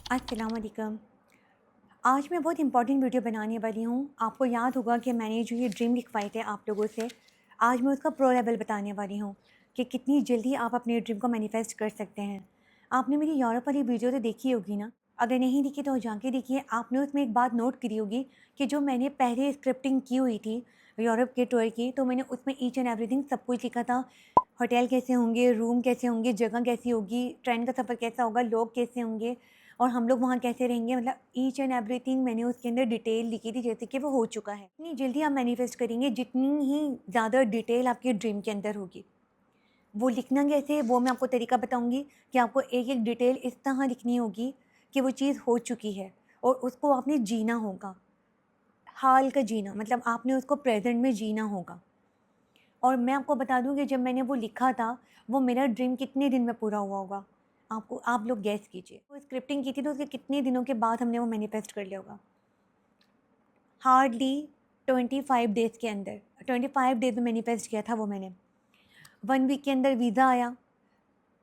अस्सलाम वालेकुम। आज मैं बहुत इंपॉर्टेंट वीडियो बनाने वाली हूँ। आपको याद होगा कि मैंने जो ये ड्रीम लिखवाए थे आप लोगों से, आज मैं उसका प्रो लेवल बताने वाली हूँ कि कितनी जल्दी आप अपने ड्रीम को मैनिफेस्ट कर सकते हैं। आपने मेरी यूरोप वाली वीडियो तो देखी होगी ना? अगर नहीं देखी तो जाके देखिए। आपने उसमें एक बात नोट करी होगी कि जो मैंने पहले स्क्रिप्टिंग की हुई थी यूरोप के टूर की, तो मैंने उसमें ईच एंड एवरीथिंग सब कुछ लिखा था। होटल कैसे होंगे, रूम कैसे होंगे, जगह कैसी होगी, ट्रेन का सफ़र कैसा होगा, लोग कैसे होंगे और हम लोग वहाँ कैसे रहेंगे, मतलब ईच एंड एवरीथिंग मैंने उसके अंदर डिटेल लिखी थी, जैसे कि वो हो चुका है। इतनी जल्दी आप मैनिफेस्ट करेंगे जितनी ही ज़्यादा डिटेल आपके ड्रीम के अंदर होगी। वो लिखना कैसे, वो मैं आपको तरीका बताऊंगी कि आपको एक एक डिटेल इस तरह लिखनी होगी कि वो चीज़ हो चुकी है और उसको आपने जीना होगा। हाल का जीना मतलब आपने उसको प्रेजेंट में जीना होगा। और मैं आपको बता दूं कि जब मैंने वो लिखा था, वो मेरा ड्रीम कितने दिन में पूरा हुआ होगा, आप लोग गैस कीजिए। वो स्क्रिप्टिंग की थी तो उसके कितने दिनों के बाद हमने वो मैनिफेस्ट कर लिया होगा? हार्डली 25 डेज़ के अंदर। 25 डेज़ में मैनिफेस्ट किया था वो मैंने। 1 वीक के अंदर वीज़ा आया।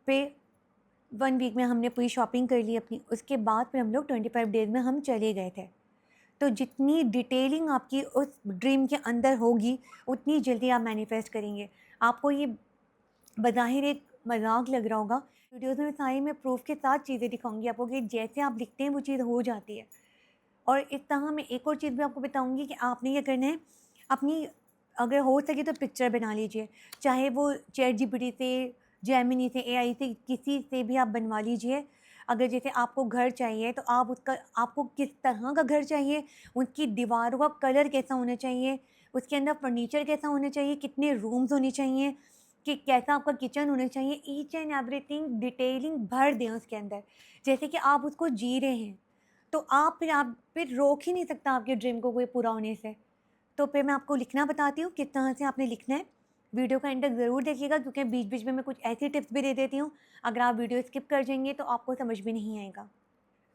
फिर 1 वीक में हमने पूरी शॉपिंग कर ली अपनी। उसके बाद फिर हम लोग 25 डेज़ में हम चले गए थे। तो जितनी डिटेलिंग आपकी उस ड्रीम के अंदर होगी, उतनी जल्दी आप मैनिफेस्ट करेंगे। आपको ये बज़ाहिर एक मज़ाक लग रहा होगा, वीडियोज़ में सारी मैं प्रूफ़ के साथ चीज़ें दिखाऊँगी आपको कि जैसे आप लिखते हैं वो चीज़ हो जाती है। और इस तरह मैं एक और चीज़ भी आपको बताऊँगी कि आपने क्या करना है, अपनी अगर हो सके तो पिक्चर बना लीजिए। चाहे वो चैट जीपीटी से, जेमिनी से, एआई से, किसी से भी आप बनवा लीजिए। अगर जैसे आपको घर चाहिए तो आप उसका, आपको किस तरह का घर चाहिए, उसकी दीवारों का कलर कैसा होना चाहिए, उसके अंदर फर्नीचर कैसा होना चाहिए, कितने रूम्स होने चाहिए, कि कैसा आपका किचन होना चाहिए, ईच एंड एवरीथिंग डिटेलिंग भर दें उसके अंदर, जैसे कि आप उसको जी रहे हैं। तो आप फिर रोक ही नहीं सकता आपके ड्रीम को कोई पूरा होने से। तो फिर मैं आपको लिखना बताती हूँ किस तरह से आपने लिखना है। वीडियो का एंड तक ज़रूर देखिएगा क्योंकि बीच-बीच में मैं कुछ ऐसी टिप्स भी दे देती हूँ, अगर आप वीडियो स्किप कर जाएँगे तो आपको समझ में नहीं आएगा।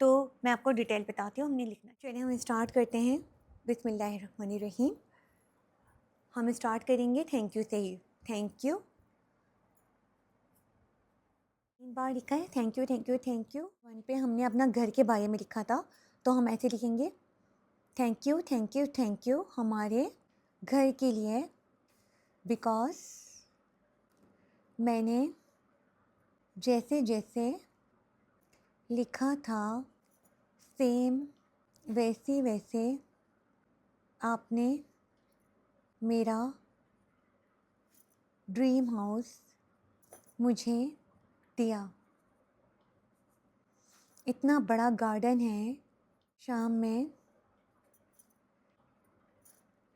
तो मैं आपको डिटेल बताती हूँ हमने लिखना। चलिए हम स्टार्ट करते हैं। बिस्मिल्लाहिर्रहमानिर्रहीम। हम स्टार्ट करेंगे थैंक यू से ही। थैंक यू 3 बार लिखा है, thank you, thank you, thank you. 1 पे हमने अपना घर के बारे में लिखा था, तो हम ऐसे लिखेंगे, thank you, thank you, thank you हमारे घर के लिए, बिकॉज़ मैंने जैसे-जैसे लिखा था सेम वैसे-वैसे आपने मेरा ड्रीम हाउस मुझे दिया। इतना बड़ा गार्डन है, शाम में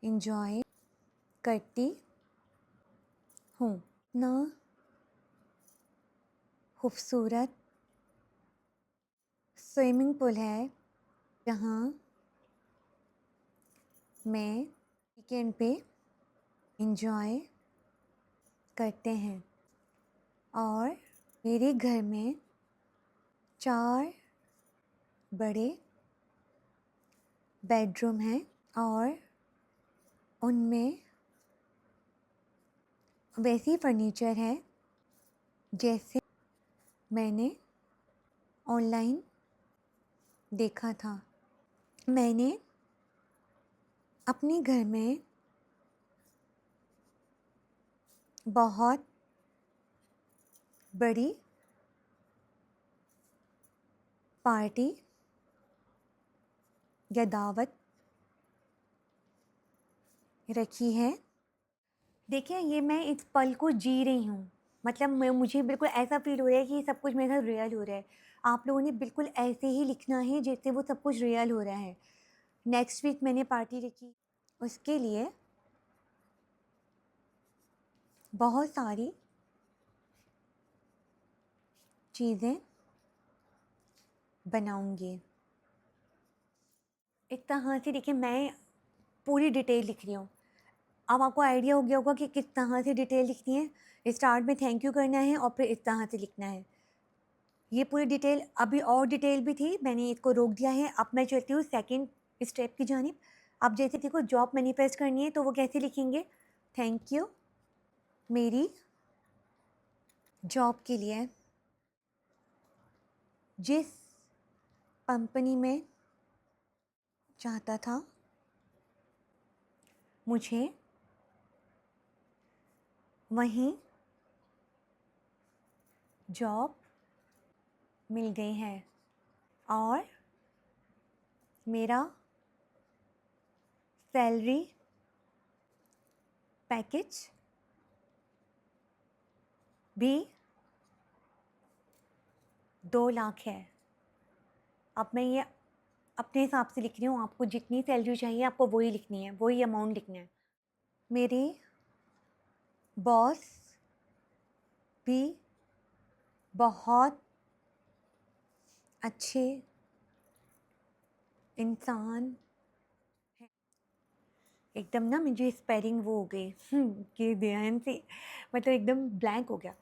एन्जॉय करती हूँ। इतना खूबसूरत स्विमिंग पूल है, जहाँ मैं वीकेंड पे एन्जॉय करते हैं। और मेरे घर में 4 बड़े बेडरूम हैं और उनमें वैसी फर्नीचर है जैसे मैंने ऑनलाइन देखा था। मैंने अपने घर में बहुत बड़ी पार्टी या दावत रखी है। देखिए, ये मैं इस पल को जी रही हूँ। मतलब मैं, मुझे बिल्कुल ऐसा फ़ील हो रहा है कि सब कुछ मेरे साथ रियल हो रहा है। आप लोगों ने बिल्कुल ऐसे ही लिखना है जैसे वो सब कुछ रियल हो रहा है। नेक्स्ट वीक मैंने पार्टी रखी, उसके लिए बहुत सारी चीज़ें बनाऊँगी। एक तरह से देखिए मैं पूरी डिटेल लिख रही हूँ। अब आपको आइडिया हो गया होगा कि किस तरह से डिटेल लिखनी है। स्टार्ट में थैंक यू करना है और फिर इस तरह से लिखना है। ये पूरी डिटेल, अभी और डिटेल भी थी, मैंने इसको रोक दिया है। अब मैं चलती हूँ सेकंड स्टेप की जानिब। अब जैसे किसी को जॉब मैनिफेस्ट करनी है तो वो कैसे लिखेंगे, थैंक यू मेरी जॉब के लिए, जिस कंपनी में चाहता था, मुझे वहीं जॉब मिल गई है और मेरा सैलरी पैकेज भी 2 लाख है। अब मैं ये अपने हिसाब से लिख रही हूँ, आपको जितनी सैलरी चाहिए आपको वही लिखनी है, वही अमाउंट लिखना है। मेरे बॉस भी बहुत अच्छे इंसान हैं। एकदम ना मुझे स्पेलिंग वो हो गई कि ध्यान से मतलब एकदम ब्लैंक हो गया।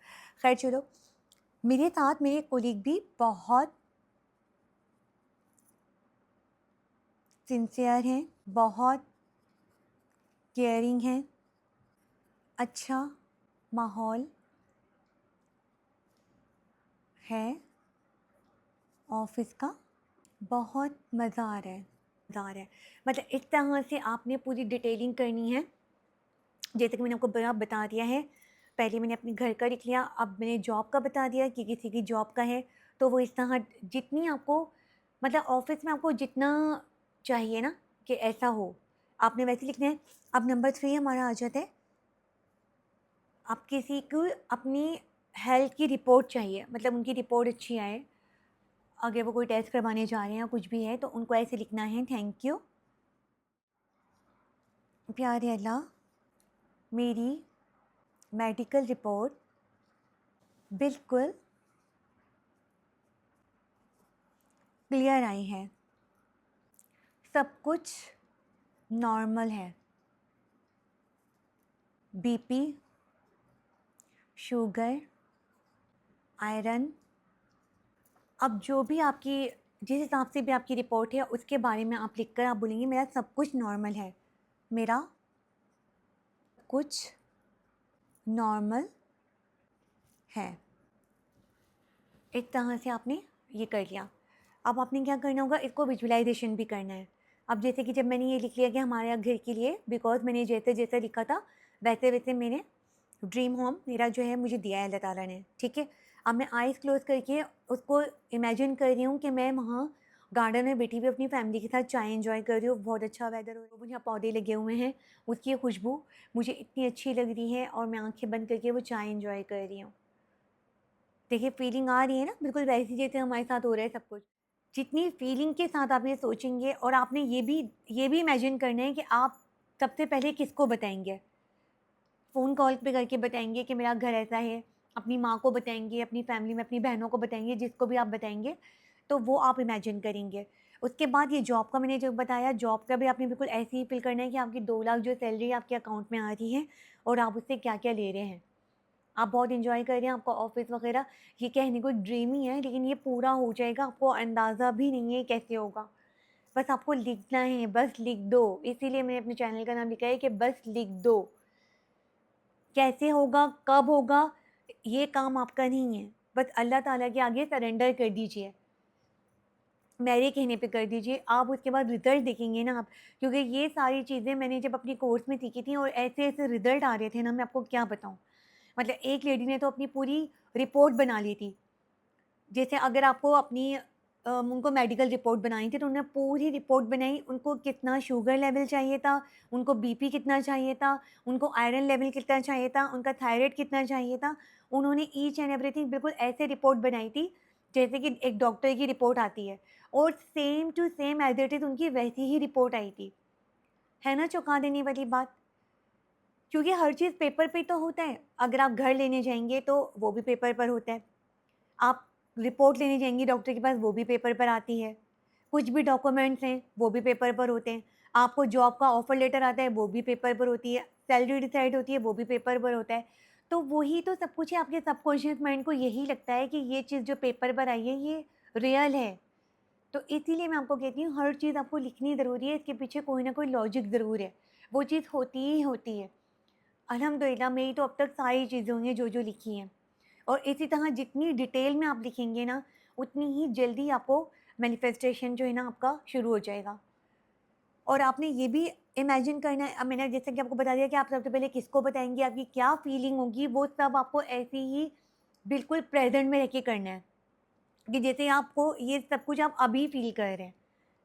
खैर चलो, मेरे साथ मेरे कोलीग भी बहुत सिंसियर हैं, बहुत केयरिंग हैं, अच्छा माहौल है ऑफिस का, बहुत मज़ा आ रहा है, मज़ा आ रहा है। मतलब इस तरह से आपने पूरी डिटेलिंग करनी है। जैसे कि मैंने आपको बता दिया है, पहले मैंने अपने घर का लिख लिया, अब मैंने जॉब का बता दिया कि किसी की जॉब का है, तो वो इस तरह जितनी आपको मतलब ऑफिस में आपको जितना चाहिए ना कि ऐसा हो, आपने वैसे लिखना है। अब नंबर 3 हमारा आ जाता है, आप किसी को अपनी हेल्थ की रिपोर्ट चाहिए, मतलब उनकी रिपोर्ट अच्छी आए, अगर वो कोई टेस्ट करवाने जा रहे हैं या कुछ भी है तो उनको ऐसे लिखना है, थैंक यू प्यारे अल्लाह, मेरी मेडिकल रिपोर्ट बिल्कुल क्लियर आई है, सब कुछ नॉर्मल है, बीपी, शुगर, आयरन, अब जो भी आपकी जिस हिसाब से भी आपकी रिपोर्ट है उसके बारे में आप लिखकर आप बोलेंगे मेरा सब कुछ नॉर्मल है, मेरा कुछ नॉर्मल है। एक तरह से आपने ये कर लिया। अब आपने क्या करना होगा, इसको विजुअलाइजेशन भी करना है। अब जैसे कि जब मैंने ये लिख लिया कि हमारे यहाँ घर के लिए, बिकॉज मैंने जैसे जैसे लिखा था वैसे वैसे मैंने ड्रीम होम मेरा जो है मुझे दिया है अल्लाह ताला ने, ठीक है। अब मैं आइज़ क्लोज करके उसको इमेजिन कर रही हूँ कि मैं वहाँ गार्डन में बैठी हुई अपनी फैमिली के साथ चाय एंजॉय कर रही हूँ, बहुत अच्छा वेदर हो रहा है, यहाँ पौधे लगे हुए हैं, उसकी खुशबू मुझे इतनी अच्छी लग रही है और मैं आंखें बंद करके वो चाय एंजॉय कर रही हूँ। देखिए फीलिंग आ रही है ना, बिल्कुल वैसी जैसे हमारे साथ हो रहा है सब कुछ। जितनी फीलिंग के साथ आप ये सोचेंगे और आपने ये भी इमेजिन करना है कि आप सबसे पहले किसको बताएँगे। फ़ोन कॉल पे करके बताएँगे कि मेरा घर ऐसा है, अपनी माँ को बताएँगे, अपनी फैमिली में अपनी बहनों को बताएँगे, जिसको भी आप बताएँगे, तो वो आप इमेजिन करेंगे। उसके बाद ये जॉब का मैंने जो बताया, जॉब का भी आपने बिल्कुल ऐसे ही फ़ील करना है कि आपकी 2 लाख जो सैलरी आपके अकाउंट में आ रही है और आप उससे क्या-क्या ले रहे हैं। आप बहुत एन्जॉय कर रहे हैं, आपका ऑफ़िस वग़ैरह ये कहने को एक ड्रीम ही है, लेकिन ये पूरा हो जाएगा, आपको अंदाज़ा भी नहीं है कैसे होगा। बस आपको लिखना है, बस लिख दो, इसीलिए मैंने अपने चैनल का नाम लिखा है कि बस लिख दो। कैसे होगा, कब होगा, ये काम आपका नहीं है, बस अल्लाह ताला के आगे सरेंडर कर दीजिए। मेरे कहने पे कर दीजिए, आप उसके बाद रिज़ल्ट देखेंगे ना आप, क्योंकि ये सारी चीज़ें मैंने जब अपनी कोर्स में सीखी थी और ऐसे-ऐसे रिज़ल्ट आ रहे थे ना, मैं आपको क्या बताऊँ। मतलब एक लेडी ने तो अपनी पूरी रिपोर्ट बना ली थी। जैसे अगर आपको अपनी उनको मेडिकल रिपोर्ट बनाई थी तो उन्होंने पूरी रिपोर्ट बनाई, उनको कितना शुगर लेवल चाहिए था, उनको बीपी कितना चाहिए था, उनको आयरन लेवल कितना चाहिए था, उनका थायराइड कितना चाहिए था। उन्होंने ईच एंड एवरीथिंग बिल्कुल ऐसे रिपोर्ट बनाई थी जैसे कि एक डॉक्टर की रिपोर्ट आती है, और same to same as it is उनकी वैसी ही रिपोर्ट आई थी। है ना चौंका देने वाली बात? क्योंकि हर चीज़ पेपर पे तो होता है, अगर आप घर लेने जाएँगे तो वो भी पेपर पर होता है। आप रिपोर्ट लेने जाएँगी डॉक्टर के पास, वो भी पेपर पर आती है। कुछ भी डॉक्यूमेंट्स हैं, वो भी पेपर पर होते हैं। आपको जॉब का ऑफ़र लेटर आता है, वो भी पेपर पर होती है। सैलरी डिसाइड होती है, वो भी पेपर पर होता है। तो वही तो सब कुछ है, आपके सबकॉन्शियस माइंड को यही लगता है कि ये चीज़ जो पेपर पर आई है, ये रियल है। तो इसीलिए मैं आपको कहती हूँ, हर चीज़ आपको लिखनी ज़रूरी है, इसके पीछे कोई ना कोई लॉजिक ज़रूर है। वो चीज़ होती ही होती है। अल्हम्दुलिल्लाह मेरी तो अब तक सारी चीज़ें हुई हैं जो लिखी हैं। और इसी तरह जितनी डिटेल में आप लिखेंगे ना, उतनी ही जल्दी आपको मैनिफेस्टेशन जो है ना आपका शुरू हो जाएगा। और आपने ये भी इमेजिन करना है, अब मैंने जैसे कि आपको बता दिया कि आप सबसे पहले किसको बताएँगे, आपकी क्या फीलिंग होगी, वो सब आपको ऐसे ही बिल्कुल प्रेज़ेंट में रह के करना है, कि जैसे आपको ये सब कुछ आप अभी फ़ील कर रहे हैं,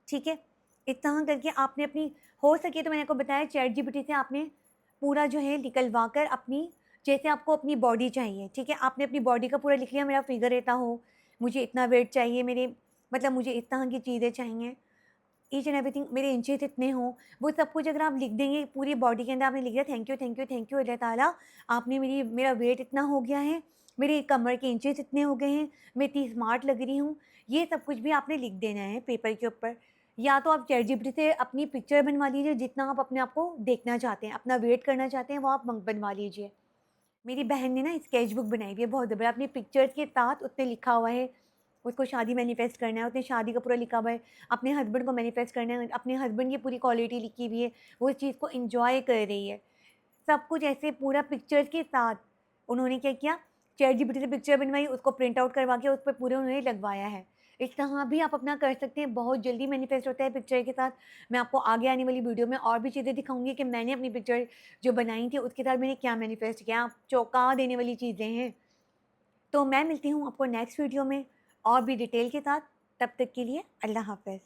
ठीक है? इतना करके आपने अपनी, हो सके तो मैंने आपको बताया चैट जीपीटी से आपने पूरा जो है निकलवा कर अपनी, जैसे आपको अपनी बॉडी चाहिए, ठीक है? आपने अपनी बॉडी का पूरा लिख लिया, मेरा फिगर इतना हो, मुझे इतना वेट चाहिए, मेरे मतलब मुझे इस तरह की चीज़ें चाहिए, ईच एंड एवरीथिंग, मेरे इंचेस इतने हों, वो सब कुछ अगर आप लिख देंगे पूरी बॉडी के अंदर, आपने लिख दिया thank you, thank you, thank you Allah Taala, आपने मेरा वेट इतना हो गया है, मेरे कमर के इंचेस इतने हो गए हैं, मैं इतनी स्मार्ट लग रही हूँ, ये सब कुछ भी आपने लिख देना है पेपर के ऊपर। या तो आप चैट जीपीटी से अपनी पिक्चर बनवा लीजिए, जितना आप अपने आप को देखना चाहते हैं, अपना वेट करना चाहते हैं, वो आप बनवा लीजिए। मेरी बहन ने ना स्केच बुक बनाई हुई है बहुत ज़बरदस्त, अपनी पिक्चर्स के साथ उसने लिखा हुआ है, उसको शादी मैनिफेस्ट करना है, उसने शादी का पूरा लिखा हुआ है, अपने हस्बैंड को मैनिफेस्ट करना है, अपने हस्बैंड की पूरी क्वालिटी लिखी हुई है, वो इस चीज़ को एन्जॉय कर रही है। सब कुछ ऐसे पूरा पिक्चर्स के साथ उन्होंने क्या किया, चैट जीपीटी से पिक्चर बनवाई, उसको प्रिंट आउट करवा के उस पे पूरे उन्होंने लगवाया है। इस तरह भी आप अपना कर सकते हैं, बहुत जल्दी मैनिफेस्ट होता है पिक्चर के साथ। मैं आपको आगे आने वाली वीडियो में और भी चीज़ें दिखाऊँगी कि मैंने अपनी पिक्चर जो बनाई थी उसके साथ मैंने क्या मैनिफेस्ट किया, आप चौंका देने वाली चीज़ें हैं। तो मैं मिलती हूँ आपको नेक्स्ट वीडियो में और भी डिटेल के साथ, तब तक के लिए अल्लाह हाफ़िज़।